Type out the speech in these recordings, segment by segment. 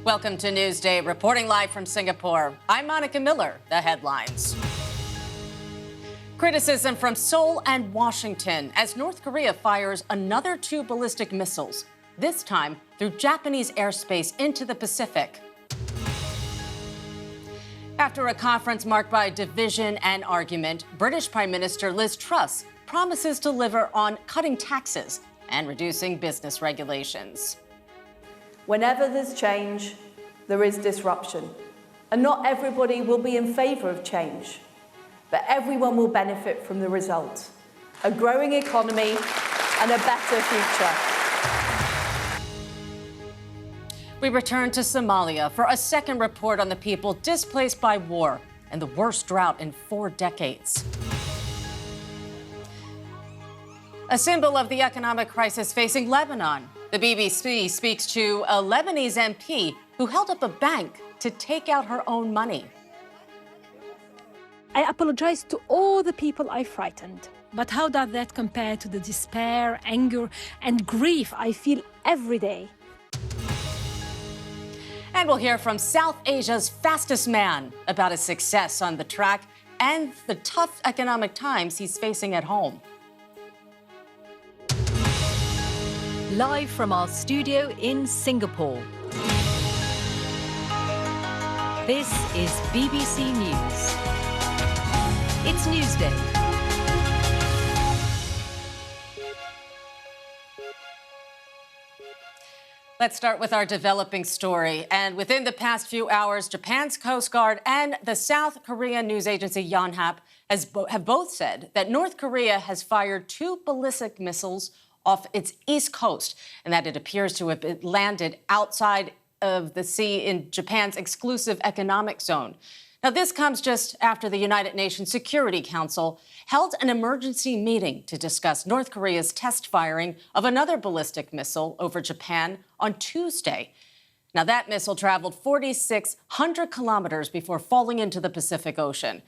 Welcome to Newsday, reporting live from Singapore. I'm Monica Miller. The headlines. Criticism from Seoul and Washington as North Korea fires another 2 ballistic missiles, this time through Japanese airspace into the Pacific. After a conference marked by division and argument, British Prime Minister Liz Truss promises to deliver on cutting taxes and reducing business regulations. Whenever there's change, there is disruption. And not everybody will be in favour of change, but everyone will benefit from the result. A growing economy and a better future. We return to Somalia for a second report on the people displaced by war and the worst drought in 4 decades. A symbol of the economic crisis facing Lebanon. The BBC speaks to a Lebanese MP who held up a bank to take out her own money. I apologize to all the people I frightened. But how does that compare to the despair, anger, and grief I feel every day? And we'll hear from South Asia's fastest man about his success on the track and the tough economic times he's facing at home. Live from our studio in Singapore. This is BBC News. It's Newsday. Let's start with our developing story. And within the past few hours, Japan's Coast Guard and the South Korean news agency Yonhap have both said that North Korea has fired 2 ballistic missiles off its east coast, and that it appears to have landed outside of the sea in Japan's exclusive economic zone. Now, this comes just after the United Nations Security Council held an emergency meeting to discuss North Korea's test firing of another ballistic missile over Japan on Tuesday. Now, that missile traveled 4,600 kilometers before falling into the Pacific Ocean.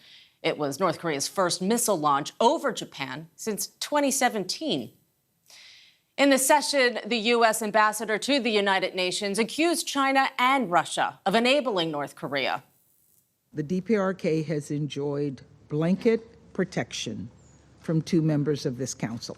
It was North Korea's first missile launch over Japan since 2017. In the session, the U.S. ambassador to the United Nations accused China and Russia of enabling North Korea. The DPRK has enjoyed blanket protection from 2 members of this council.